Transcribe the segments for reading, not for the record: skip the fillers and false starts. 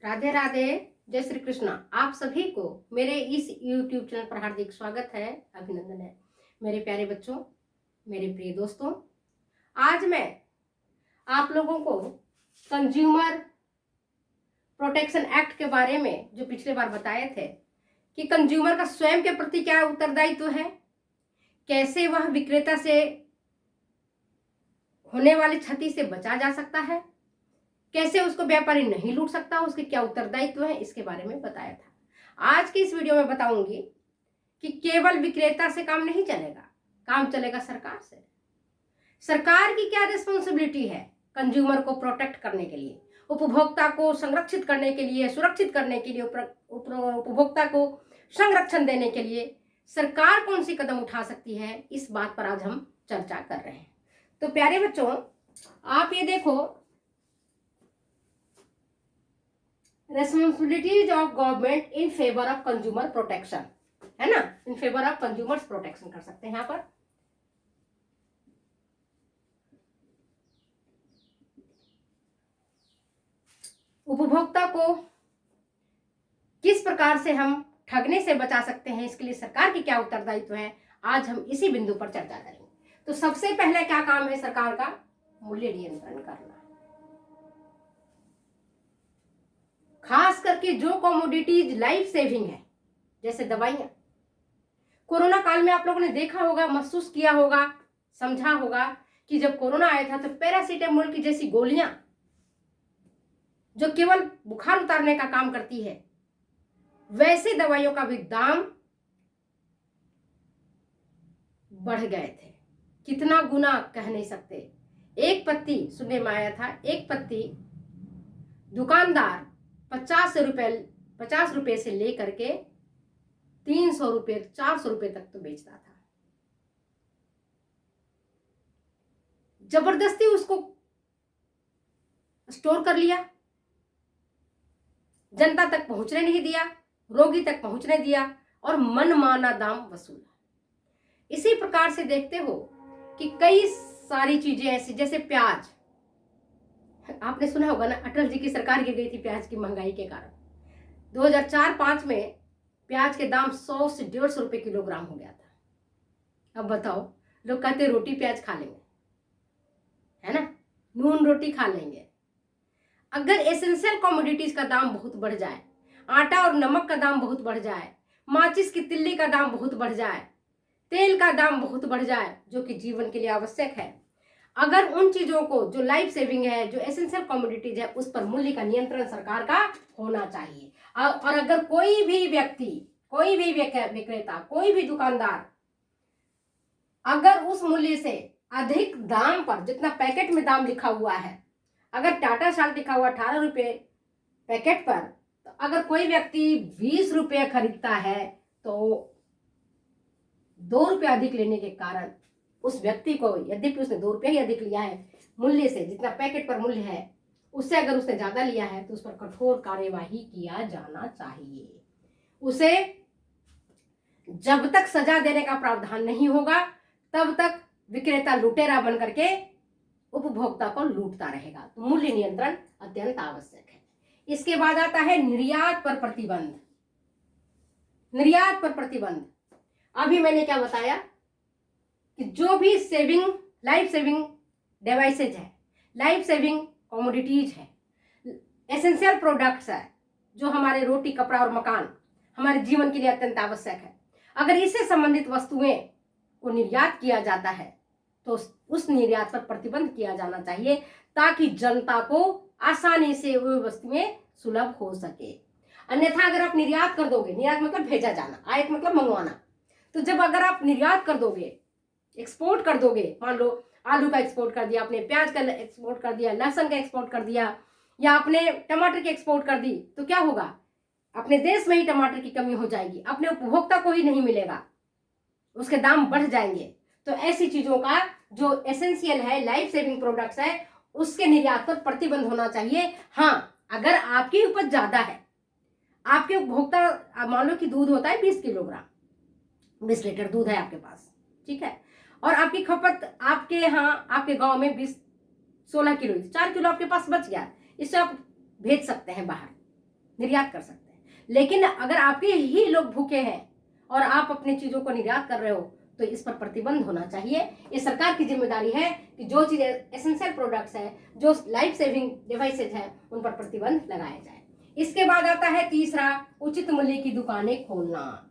राधे राधे। जय श्री कृष्णा। आप सभी को मेरे इस YouTube चैनल पर हार्दिक स्वागत है, अभिनंदन है। मेरे प्यारे बच्चों, मेरे प्रिय दोस्तों, आज मैं आप लोगों को कंज्यूमर प्रोटेक्शन एक्ट के बारे में जो पिछले बार बताए थे कि कंज्यूमर का स्वयं के प्रति क्या उत्तरदायित्व है, कैसे वह विक्रेता से होने वाली क्षति से बचा जा सकता है, कैसे उसको व्यापारी नहीं लूट सकता, उसके क्या उत्तरदायित्व है, इसके बारे में बताया था। आज की इस वीडियो में बताऊंगी कि केवल विक्रेता से काम नहीं चलेगा, काम चलेगा सरकार से। सरकार की क्या रिस्पॉन्सिबिलिटी है कंज्यूमर को प्रोटेक्ट करने के लिए, उपभोक्ता को संरक्षित करने के लिए, सुरक्षित करने के लिए, उपभोक्ता को संरक्षण देने के लिए सरकार कौन सी कदम उठा सकती है, इस बात पर आज हम चर्चा कर रहे हैं। तो प्यारे बच्चों, आप ये देखो, responsibilities of government in favour of consumer protection, है ना, in favour of consumers protection कर सकते हैं। यहां पर उपभोक्ता को किस प्रकार से हम ठगने से बचा सकते हैं, इसके लिए सरकार की क्या उत्तरदायित्व है, आज हम इसी बिंदु पर चर्चा करेंगे। तो सबसे पहले क्या काम है सरकार का? मूल्य नियंत्रण करना। खास करके जो कमोडिटीज लाइफ सेविंग है, जैसे दवाइयां। कोरोना काल में आप लोगों ने देखा होगा, महसूस किया होगा, समझा होगा कि जब कोरोना आया था तो पैरासीटामोल की जैसी गोलियां जो केवल बुखार उतारने का काम करती है, वैसे दवाइयों का भी दाम बढ़ गए थे। कितना गुना कह नहीं सकते। एक पत्ती, सुनने में आया था, एक पत्ती दुकानदार 50 रुपए से लेकर के 300 रुपए 400 रुपए तक तो बेचता था। जबरदस्ती उसको स्टोर कर लिया, जनता तक पहुंचने नहीं दिया, रोगी तक पहुंचने दिया और मनमाना दाम वसूला। इसी प्रकार से देखते हो कि कई सारी चीजें ऐसी, जैसे प्याज, आपने सुना होगा ना, अटल जी की सरकार गिर गई थी प्याज की महंगाई के कारण। 2004-5 में प्याज के दाम 100 से 150 रुपए किलोग्राम हो गया था। अब बताओ, लोग कहते रोटी प्याज खा लेंगे, है ना, नून रोटी खा लेंगे। अगर एसेंशियल कमोडिटीज का दाम बहुत बढ़ जाए, आटा और नमक का दाम बहुत बढ़ जाए, माचिस की तिल्ली का दाम बहुत बढ़ जाए, तेल का दाम बहुत बढ़ जाए, जो कि जीवन के लिए आवश्यक है, अगर उन चीजों को जो लाइफ सेविंग है, जो एसेंशियल कमोडिटीज है, उस पर मूल्य का नियंत्रण सरकार का होना चाहिए। और अगर कोई भी व्यक्ति, कोई भी विक्रेता, कोई भी दुकानदार अगर उस मूल्य से अधिक दाम पर, जितना पैकेट में दाम लिखा हुआ है, अगर टाटा साल्ट लिखा हुआ 18 रुपए पैकेट पर, तो अगर कोई व्यक्ति 20 रुपये खरीदता है तो 2 रुपये अधिक लेने के कारण उस व्यक्ति को, यद्यपि उसने 2 रुपये ही अधिक लिया है मूल्य से, जितना पैकेट पर मूल्य है उससे अगर उसने ज्यादा लिया है, तो उस पर कठोर कार्यवाही किया जाना चाहिए। उसे जब तक सजा देने का प्रावधान नहीं होगा, तब तक विक्रेता लुटेरा बन करके उपभोक्ता को लूटता रहेगा। तो मूल्य नियंत्रण अत्यंत आवश्यक है। इसके बाद आता है निर्यात पर प्रतिबंध। निर्यात पर प्रतिबंध, अभी मैंने क्या बताया कि जो भी सेविंग, लाइफ सेविंग डिवाइसेज है, लाइफ सेविंग कमोडिटीज है, एसेंशियल प्रोडक्ट्स है, जो हमारे रोटी, कपड़ा और मकान हमारे जीवन के लिए अत्यंत आवश्यक है, अगर इससे संबंधित वस्तुएं को निर्यात किया जाता है तो उस निर्यात पर प्रतिबंध किया जाना चाहिए, ताकि जनता को आसानी से वो वस्तुएं सुलभ हो सके। अन्यथा अगर आप निर्यात कर दोगे, निर्यात मतलब भेजा जाना, आयात मतलब मंगवाना, तो जब अगर आप निर्यात कर दोगे, एक्सपोर्ट कर दोगे, मान लो आलू का एक्सपोर्ट कर दिया आपने, प्याज का एक्सपोर्ट कर दिया, लहसुन का एक्सपोर्ट कर दिया, या आपने टमाटर की एक्सपोर्ट कर दी, तो क्या होगा? अपने देश में ही टमाटर की कमी हो जाएगी, अपने उपभोक्ता को ही नहीं मिलेगा, उसके दाम बढ़ जाएंगे। तो ऐसी चीजों का जो एसेंशियल है, लाइफ सेविंग प्रोडक्ट्स है, उसके निर्यात पर प्रतिबंध होना चाहिए। हाँ, अगर आपकी उपज ज्यादा है, आपके उपभोक्ता, मान लो कि दूध होता है 20 किलोग्राम, 20 लीटर दूध है आपके पास, ठीक है, और आपकी खपत आपके यहाँ, आपके गांव में 16 किलो, 4 किलो आपके पास बच गया, इससे आप भेज सकते हैं बाहर, निर्यात कर सकते हैं। लेकिन अगर आपके ही लोग भूखे हैं और आप अपनी चीजों को निर्यात कर रहे हो तो इस पर प्रतिबंध होना चाहिए। ये सरकार की जिम्मेदारी है कि जो चीजें एसेंशियल प्रोडक्ट्स है, जो लाइफ सेविंग डिवाइसेज है, उन पर प्रतिबंध लगाया जाए। इसके बाद आता है तीसरा, उचित मूल्य की दुकानें खोलना।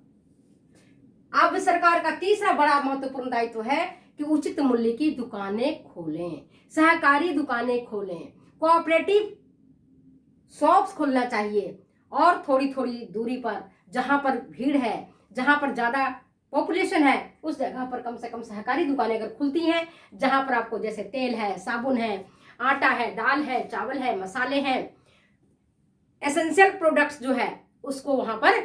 अब सरकार का तीसरा बड़ा महत्वपूर्ण दायित्व है कि उचित मूल्य की दुकानें खोलें, सहकारी दुकानें खोलें, कोऑपरेटिव शॉप्स खोलना चाहिए और थोड़ी थोड़ी दूरी पर जहां पर भीड़ है, जहां पर ज्यादा पॉपुलेशन है, उस जगह पर कम से कम सहकारी दुकानें अगर खुलती हैं, जहां पर आपको जैसे तेल है, साबुन है, आटा है, दाल है, चावल है, मसाले हैं, एसेंशियल प्रोडक्ट्स जो है उसको वहां पर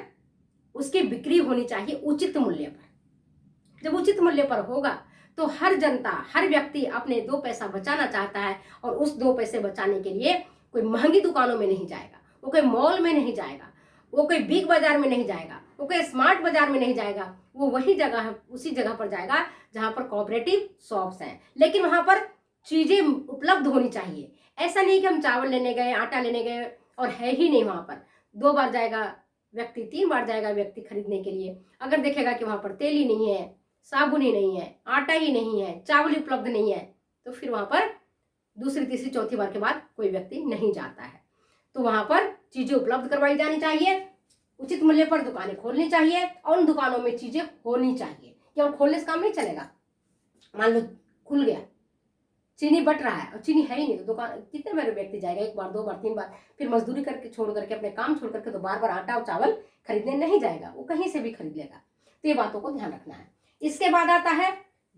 उसकी बिक्री होनी चाहिए उचित मूल्य पर। जब उचित मूल्य पर होगा तो हर जनता, हर व्यक्ति अपने 2 पैसा बचाना चाहता है और उस 2 पैसे बचाने के लिए कोई महंगी दुकानों में नहीं जाएगा, वो कोई मॉल में नहीं जाएगा, वो कोई बिग बाजार में नहीं जाएगा, वो कोई स्मार्ट बाजार में नहीं जाएगा, वो वही जगह, उसी जगह पर जाएगा जहां पर कोऑपरेटिव शॉप्स हैं। लेकिन वहां पर चीजें उपलब्ध होनी चाहिए। ऐसा नहीं कि हम चावल लेने गए, आटा लेने गए और है ही नहीं वहां पर। 2 बार जाएगा व्यक्ति, 3 बार जाएगा व्यक्ति खरीदने के लिए, अगर देखेगा कि वहां पर तेल ही नहीं है, साबुन ही नहीं है, आटा ही नहीं है, चावल ही उपलब्ध नहीं है, तो फिर वहां पर दूसरी, तीसरी, चौथी बार के बाद कोई व्यक्ति नहीं जाता है। तो वहां पर चीजें उपलब्ध करवाई जानी चाहिए, उचित मूल्य पर दुकानें खोलनी चाहिए और उन दुकानों में चीजें होनी चाहिए। केवल खोलने से काम नहीं चलेगा। मान लो खुल गया, चीनी बट रहा है और चीनी है ही नहीं, तो दुकान कितने बार व्यक्ति जाएगा? 1 बार, 2 बार, 3 बार, फिर मजदूरी करके छोड़ करके, अपने काम छोड़ करके तो बार बार आटा और चावल खरीदने नहीं जाएगा, वो कहीं से भी खरीद लेगा। तो ये बातों को ध्यान रखना है। इसके बाद आता है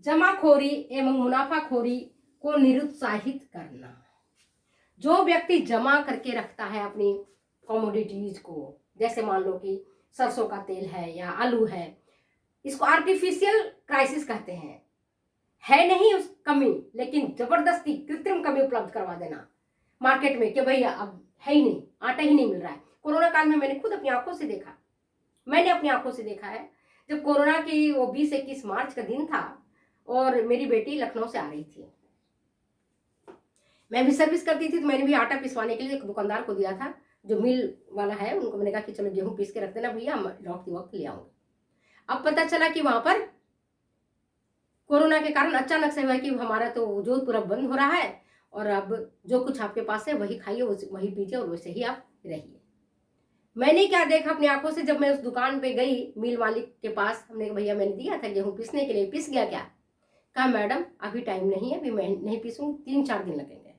जमाखोरी एवं मुनाफाखोरी को निरुत्साहित करना। जो व्यक्ति जमा करके रखता है अपनी कमोडिटीज को, जैसे मान लो कि सरसों का तेल है या आलू है, इसको आर्टिफिशियल क्राइसिस कहते हैं। है नहीं उस कमी, लेकिन जबरदस्ती कृत्रिम कमी उपलब्ध करवा देना मार्केट में कि भैया अब है ही नहीं, आटा ही नहीं मिल रहा है। कोरोना काल में मैंने खुद अपनी आंखों से देखा, है जब कोरोना की वो 20-21 मार्च का दिन था और मेरी बेटी लखनऊ से आ रही थी, मैं भी सर्विस करती थी, तो मैंने भी आटा पिसवाने के लिए एक दुकानदार को दिया था, जो मिल वाला है, उनको मैंने कहा कि चलो गेहूं पीस के रख देना भैया, हम लौटते वक्त ले आऊंगे। अब पता चला कि वहां पर कोरोना के कारण अचानक से हुआ कि हमारा तो जोधपुर अब बंद हो रहा है और अब जो कुछ आपके पास है वही खाइए, वही पीजिए और वैसे ही आप रहिए। मैंने क्या देखा अपनी आंखों से, जब मैं उस दुकान पे गई मिल मालिक के पास, हमने कहा भैया मैंने दिया था गेहूं पीसने के लिए, पीस गया क्या? कहा मैडम अभी टाइम नहीं है, अभी मैं नहीं पीसूंगी, 3-4 दिन लगेंगे।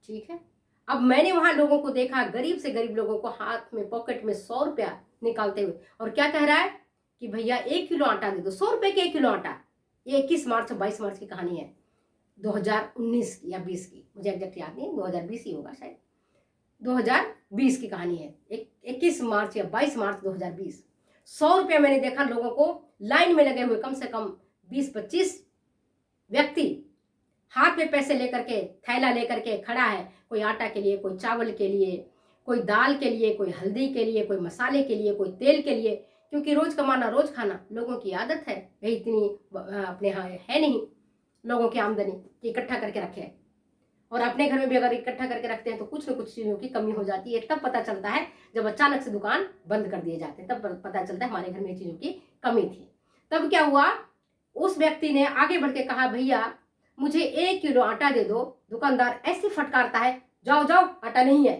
ठीक है। अब मैंने वहां लोगों को देखा, गरीब से गरीब लोगों को हाथ में पॉकेट में 100 रुपया निकालते हुए, और क्या कह रहा है कि भैया 1 किलो आटा दे दो, 100 रुपए के 1 किलो आटा। ये 21 मार्च 22 मार्च की कहानी है, 2019 की या 20 की, मुझे एग्जैक्ट याद नहीं, 2020 ही होगा शायद, 2020 की कहानी है, 21 मार्च या 22 मार्च 2020। 100 रुपया मैंने देखा लोगों को लाइन में लगे हुए, कम से कम 20-25 व्यक्ति हाथ में पैसे लेकर के, थैला लेकर के खड़ा है, कोई आटा के लिए, कोई चावल के लिए, कोई दाल के लिए, कोई हल्दी के लिए, कोई मसाले के लिए, कोई तेल के लिए, क्योंकि रोज कमाना रोज खाना लोगों की आदत है, भाई इतनी अपने यहाँ है नहीं लोगों की आमदनी कि इकट्ठा करके रखे, और अपने घर में भी अगर इकट्ठा करके रखते हैं तो कुछ न कुछ चीजों की कमी हो जाती है। तब पता चलता है जब अचानक से दुकान बंद कर दिए जाते हैं, तब पता चलता है हमारे घर में चीजों की कमी थी। तब क्या हुआ, उस व्यक्ति ने आगे बढ़ के कहा भैया मुझे 1 किलो आटा दे दो। दुकानदार ऐसे फटकारता है, जाओ जाओ आटा नहीं है,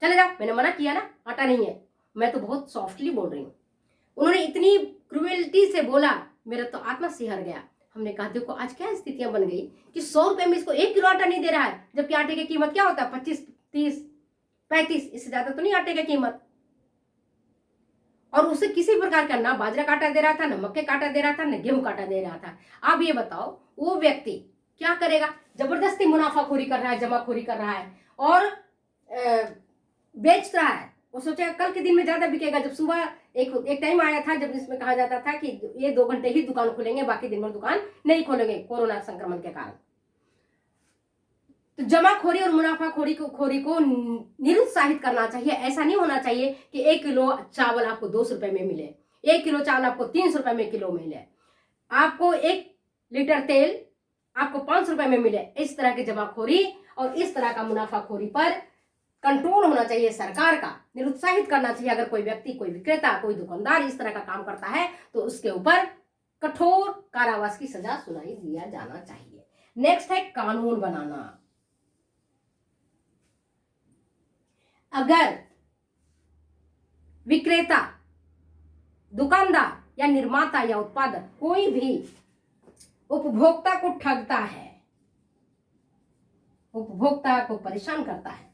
चले जाओ, मैंने मना किया ना, आटा नहीं है। मैं तो बहुत सॉफ्टली बोल रही हूँ, उन्होंने इतनी क्रूएल्टी से बोला, मेरा तो आत्मा सिहर गया। हमने कहा देखो आज क्या स्थितियां बन गई कि 100 रुपए में इसको 1 किलो आटा नहीं दे रहा है, जबकि आटे की कीमत क्या होता है 25, 30, 35, इससे ज्यादा तो नहीं आटे की कीमत। और उसे किसी प्रकार का ना बाजरा का आटा दे रहा था, ना मक्के का आटा दे रहा था, ना गेहूं का आटा दे रहा था। आप ये बताओ वो व्यक्ति क्या करेगा? जबरदस्ती मुनाफाखोरी कर रहा है, जमाखोरी कर रहा है और बेच रहा है। वो सोचेगा कल के दिन में ज्यादा बिकेगा। जब सुबह एक टाइम आया था जब जिसमें कहा जाता था कि ये 2 घंटे ही दुकान खोलेंगे, बाकी दिन भर दुकान नहीं खोलेंगे कोरोना संक्रमण के कारण। तो जमाखोरी और मुनाफाखोरी को निरुत्साहित करना चाहिए। ऐसा नहीं होना चाहिए कि 1 किलो चावल आपको 200 रुपए में मिले, 1 किलो चावल आपको 300 रुपए में किलो मिले, आपको 1 लीटर तेल आपको 500 रुपए में मिले। इस तरह की जमाखोरी और इस तरह का मुनाफाखोरी पर कंट्रोल होना चाहिए सरकार का, निरुत्साहित करना चाहिए। अगर कोई व्यक्ति, कोई विक्रेता, कोई दुकानदार इस तरह का काम करता है तो उसके ऊपर कठोर कारावास की सजा सुनाई दिया जाना चाहिए। नेक्स्ट है कानून बनाना। अगर विक्रेता, दुकानदार या निर्माता या उत्पादक कोई भी उपभोक्ता को ठगता है, उपभोक्ता को परेशान करता है,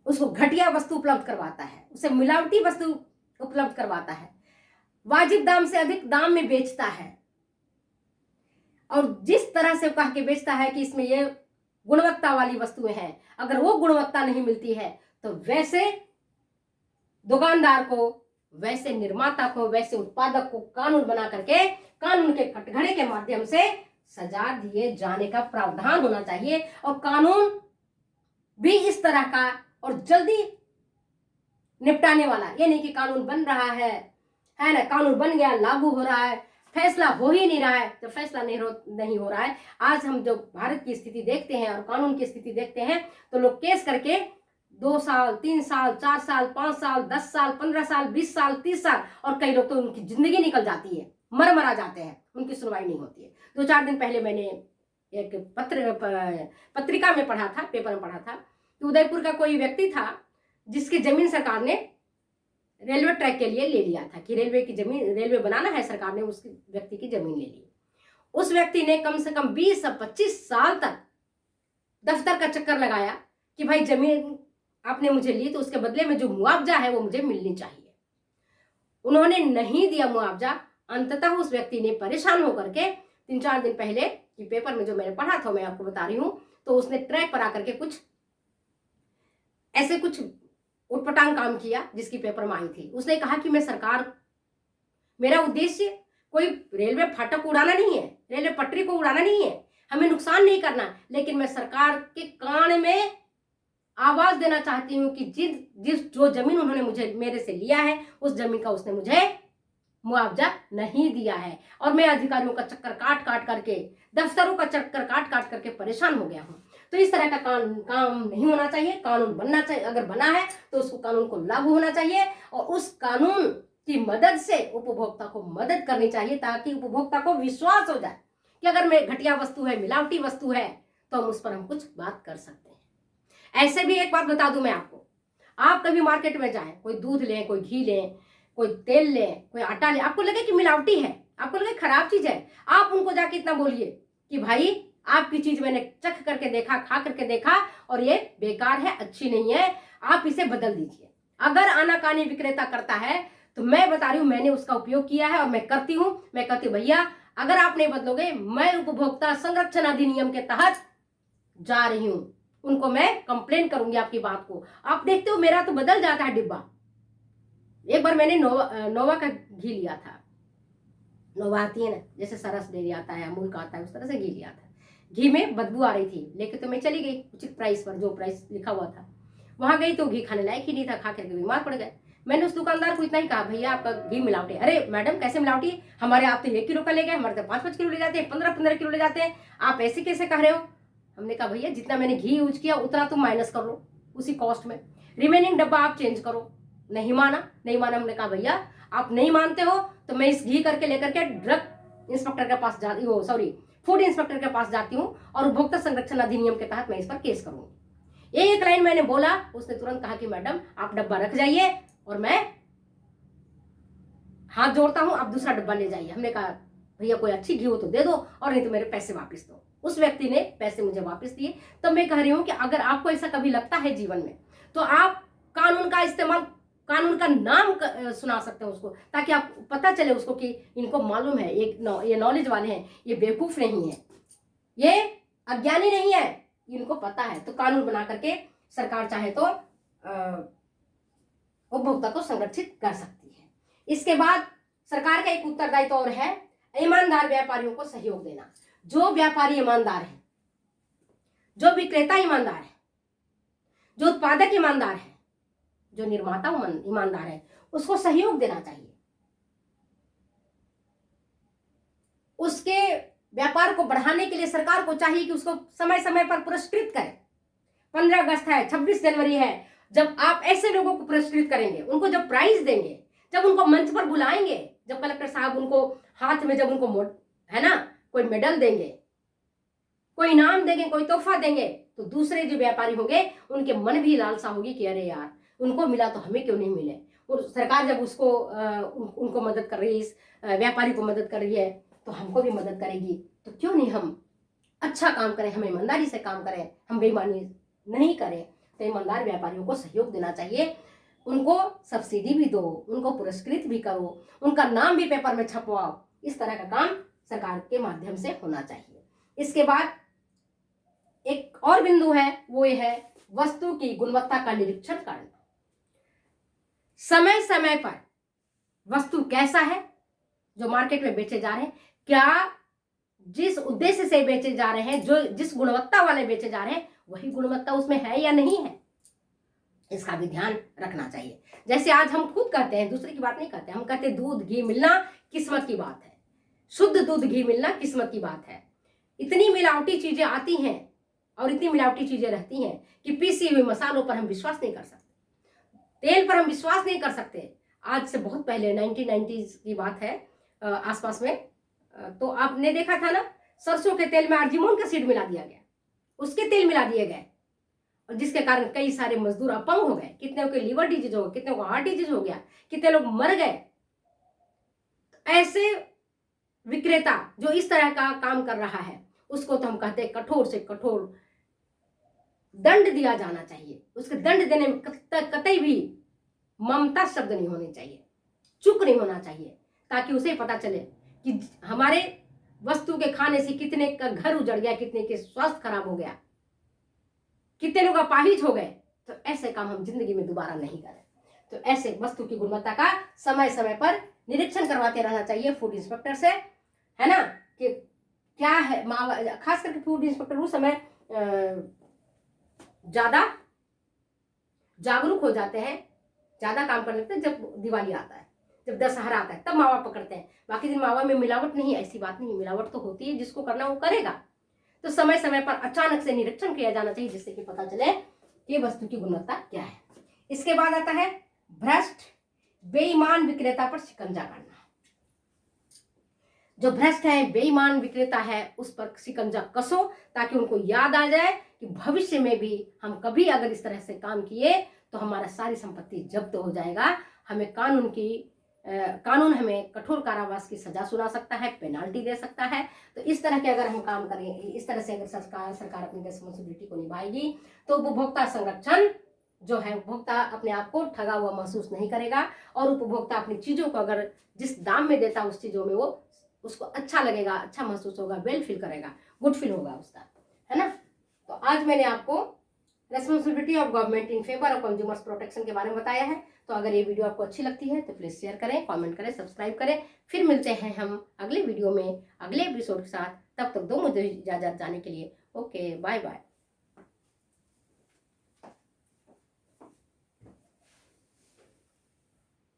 उसको घटिया वस्तु उपलब्ध करवाता है, उसे मिलावटी वस्तु उपलब्ध करवाता है, वाजिब दाम से अधिक दाम में बेचता है और जिस तरह से कह के बेचता है कि इसमें ये गुणवत्ता वाली वस्तुएं हैं, अगर वो गुणवत्ता नहीं मिलती है तो वैसे दुकानदार को, वैसे निर्माता को, वैसे उत्पादक को कानून बना करके, कानून के कटघरे के माध्यम से सजा दिए जाने का प्रावधान होना चाहिए। और कानून भी इस तरह का और जल्दी निपटाने वाला, ये नहीं कि कानून बन रहा है ना, कानून बन गया, लागू हो रहा है, फैसला हो ही नहीं रहा है, तो फैसला नहीं हो रहा है। आज हम जो भारत की स्थिति देखते हैं और कानून की स्थिति देखते हैं तो लोग केस करके 2 साल, 3 साल, 4 साल, 5 साल, 10 साल, 15 साल, 20 साल, 30 साल और कई लोग तो उनकी जिंदगी निकल जाती है, मरा जाते हैं, उनकी सुनवाई नहीं होती है। 2-4 दिन पहले मैंने एक पत्रिका में पढ़ा था, पेपर में पढ़ा था कि उदयपुर का कोई व्यक्ति था जिसकी जमीन सरकार ने रेलवे ट्रैक के लिए ले लिया था, कि रेलवे की जमीन, रेलवे बनाना है, सरकार ने उस व्यक्ति की जमीन ले ली। उस व्यक्ति ने कम से कम 20 से 25 साल तक दफ्तर का चक्कर लगाया कि भाई जमीन आपने मुझे ली तो उसके बदले में जो मुआवजा है वो मुझे मिलनी चाहिए। उन्होंने नहीं दिया मुआवजा। अंततः उस व्यक्ति ने परेशान होकर के 3-4 दिन पहले कि पेपर में जो मैंने पढ़ा था मैं आपको बता रही हूं, तो उसने ट्रैक पर आकर के कुछ उटपटांग काम किया जिसकी पेपर में आई थी। उसने कहा कि मैं सरकार, मेरा उद्देश्य कोई रेलवे फाटक उड़ाना नहीं है, रेलवे पटरी को उड़ाना नहीं है, हमें नुकसान नहीं करना, लेकिन मैं सरकार के कान में आवाज देना चाहती हूँ कि जो जमीन उन्होंने मेरे से लिया है उस जमीन का उसने मुझे मुआवजा नहीं दिया है और मैं अधिकारियों का चक्कर काट करके, दफ्तरों का चक्कर काट करके परेशान हो गया हूँ। तो इस तरह का काम नहीं होना चाहिए। कानून बनना चाहिए, अगर बना है तो उसको कानून को लागू होना चाहिए और उस कानून की मदद से उपभोक्ता को मदद करनी चाहिए ताकि उपभोक्ता को विश्वास हो जाए कि अगर मैं घटिया वस्तु है, मिलावटी वस्तु है तो हम उस पर हम कुछ बात कर सकते हैं। ऐसे भी एक बात बता दूं मैं आपको, आप कभी मार्केट में जाएं, कोई दूध लें, कोई घी लें, कोई तेल लें, कोई आटा लें, आपको लगे कि मिलावटी है, आपको लगे खराब चीज है, आप उनको जाके इतना बोलिए कि भाई आपकी चीज मैंने चख करके देखा, खा करके देखा और ये बेकार है, अच्छी नहीं है, आप इसे बदल दीजिए। अगर आनाकानी विक्रेता करता है तो मैं बता रही हूं, मैंने उसका उपयोग किया है और मैं करती हूं भैया अगर आप नहीं बदलोगे मैं उपभोक्ता संरक्षण अधिनियम के तहत जा रही हूं, उनको मैं कंप्लेन करूंगी आपकी बात को। आप देखते हो मेरा तो बदल जाता है डिब्बा। एक बार मैंने नोवा का घी लिया था, नोवा आती है ना, जैसे सरस डेयरी आता है, अमूल का आता है, उस तरह से घी लिया था। घी में बदबू आ रही थी, लेके तो मैं चली गई उचित प्राइस पर, जो प्राइस लिखा हुआ था। वहां गई तो घी खाने लायक ही नहीं था, खा करके बीमार पड़ गए। मैंने उस दुकानदार को इतना ही कहा, भैया आपका घी मिलावटी। अरे मैडम कैसे मिलावटी, हमारे आप तो 1 किलो का ले गए, हमारे तो 5-5 किलो ले जाते हैं, 15-15 किलो ले जाते हैं, आप ऐसे कैसे कह रहे हो। हमने कहा भैया जितना मैंने घी यूज किया उतना तुम माइनस कर लो उसी कॉस्ट में, रिमेनिंग डब्बा आप चेंज करो। नहीं माना। हमने कहा भैया आप नहीं मानते हो तो मैं इस घी करके लेकर के ड्रग इंस्पेक्टर के पास जाती हूँ, सॉरी फूड इंस्पेक्टर के पास जाती हूँ और उपभोक्ता संरक्षण अधिनियम के तहत मैं इस पर केस करूंगी। एक लाइन मैंने बोला, उसने तुरंत कहा कि मैडम आप डब्बा रख जाइए और मैं हाथ जोड़ता हूं, आप दूसरा डब्बा ले जाइए। हमने कहा भैया कोई अच्छी घी हो तो दे दो और नहीं तो मेरे पैसे वापस दो। उस व्यक्ति ने पैसे मुझे वापस दिए। तो मैं कह रही हूं कि अगर आपको ऐसा कभी लगता है जीवन में तो आप कानून का इस्तेमाल, कानून का नाम सुना सकते हैं उसको, ताकि आप पता चले उसको कि इनको मालूम है, ये नॉलेज वाले हैं, ये बेवकूफ नहीं है, ये अज्ञानी नहीं है, इनको पता है। तो कानून बना करके सरकार चाहे तो उपभोक्ता को संरक्षित कर सकती है। इसके बाद सरकार का एक उत्तरदायित्व और है, ईमानदार व्यापारियों को सहयोग देना। जो व्यापारी ईमानदार है, जो विक्रेता ईमानदार है, जो उत्पादक ईमानदार है, जो निर्माता ईमानदार है, उसको सहयोग देना चाहिए। उसके व्यापार को बढ़ाने के लिए सरकार को चाहिए कि उसको समय समय पर पुरस्कृत करे। 15 अगस्त है, 26 जनवरी है, जब आप ऐसे लोगों को पुरस्कृत करेंगे, उनको जब प्राइज देंगे, जब उनको मंच पर बुलाएंगे, जब कलेक्टर साहब उनको हाथ में जब उनको है ना कोई मेडल देंगे, कोई इनाम देंगे, कोई तोहफा देंगे, तो दूसरे जो व्यापारी होंगे उनके मन भी लालसा होगी कि अरे यार उनको मिला तो हमें क्यों नहीं मिले। और सरकार जब उसको उनको मदद कर रही है, इस व्यापारी को मदद कर रही है, तो हमको भी मदद करेगी। तो क्यों नहीं हम अच्छा काम करें, हम ईमानदारी से काम करें, हम बेईमानी नहीं करें। तो ईमानदार व्यापारियों को सहयोग देना चाहिए, उनको सब्सिडी भी दो, उनको पुरस्कृत भी करो, उनका नाम भी पेपर में छपवाओ। इस तरह का काम सरकार के माध्यम से होना चाहिए। इसके बाद एक और बिंदु है, वो ये है वस्तु की गुणवत्ता का निरीक्षण करना। समय समय पर वस्तु कैसा है जो मार्केट में बेचे जा रहे हैं, क्या जिस उद्देश्य से बेचे जा रहे हैं, जो जिस गुणवत्ता वाले बेचे जा रहे हैं, वही गुणवत्ता उसमें है या नहीं है, इसका भी ध्यान रखना चाहिए। जैसे आज हम खुद कहते हैं, दूसरे की बात नहीं कहते, हम कहते हैं दूध घी मिलना किस्मत की बात है, शुद्ध दूध घी मिलना किस्मत की बात है। इतनी मिलावटी चीजें आती हैं और इतनी मिलावटी चीजें रहती हैं कि पीसी हुए मसालों पर हम विश्वास नहीं कर सकते, तेल पर हम विश्वास नहीं कर सकते। आज से बहुत पहले 1990s की बात है, आसपास में, तो आपने देखा था ना, सरसों के तेल में अर्जिमोन का सीड मिला दिया गया, उसके तेल मिला दिए गए, और जिसके कारण कई सारे मजदूर अपंग हो गए, कितने के लीवर डिजीज हो गया, कितने को हार्ट डिजीज हो गया, कितने लोग मर गए। ऐसे विक्रेता जो इस तरह का काम कर रहा है, उसको तो हम कहते हैं कठोर से कठोर दंड दिया जाना चाहिए। उसके दंड देने में कतई भी ममता शब्द नहीं होने चाहिए, चुप नहीं होना चाहिए, ताकि उसे पता चले कि हमारे वस्तु के खाने से कितने का घर उजड़ गया, कितने के स्वास्थ्य खराब हो गया, कितने लोग अपाहिज हो गए। तो ऐसे काम हम जिंदगी में दोबारा नहीं करें। तो ऐसे वस्तु की गुणवत्ता का समय समय पर निरीक्षण करवाते रहना चाहिए फूड इंस्पेक्टर से, है ना, कि क्या है। खास करके फूड इंस्पेक्टर उस समय ज्यादा जागरूक हो जाते हैं, ज्यादा काम कर लेते हैं जब दिवाली आता है, जब दशहरा आता है, तब मावा पकड़ते हैं। बाकी दिन मावा में मिलावट नहीं, ऐसी बात नहीं, मिलावट तो होती है, जिसको करना वो करेगा। तो समय समय पर अचानक से निरीक्षण किया जाना चाहिए, जिससे कि पता चले कि वस्तु की गुणवत्ता क्या है। इसके बाद आता है भ्रष्ट बेईमान विक्रेता पर शिकंजा करना। जो भ्रष्ट है, बेईमान विक्रेता है, उस पर शिकंजा कसो, ताकि उनको याद आ जाए कि भविष्य में भी हम कभी अगर इस तरह से काम किए तो हमारा सारी संपत्ति जब्त हो जाएगा। हमें कानून हमें कठोर कारावास की सजा सुना सकता है, पेनाल्टी दे सकता है। तो इस तरह के अगर हम काम करें, इस तरह से अगर सरकार अपनी रिस्पॉन्सिबिलिटी को निभाएगी, तो उपभोक्ता संरक्षण जो है, उपभोक्ता अपने आप को ठगा हुआ महसूस नहीं करेगा, और उपभोक्ता अपनी चीजों को अगर जिस दाम में देता उस चीजों में वो उसको अच्छा लगेगा, अच्छा महसूस होगा, वेल फील करेगा, गुड फील होगा उसका, है ना। तो आज मैंने आपको responsibility of government in favour of consumers protection के बारे में बताया है। तो अगर ये वीडियो आपको अच्छी लगती है तो प्लीज शेयर करें, कमेंट करें, सब्सक्राइब करें। फिर मिलते हैं हम अगले वीडियो में अगले एपिसोड के साथ। तब तक दो मुझे इजाजत जाने के लिए। Okay, bye bye.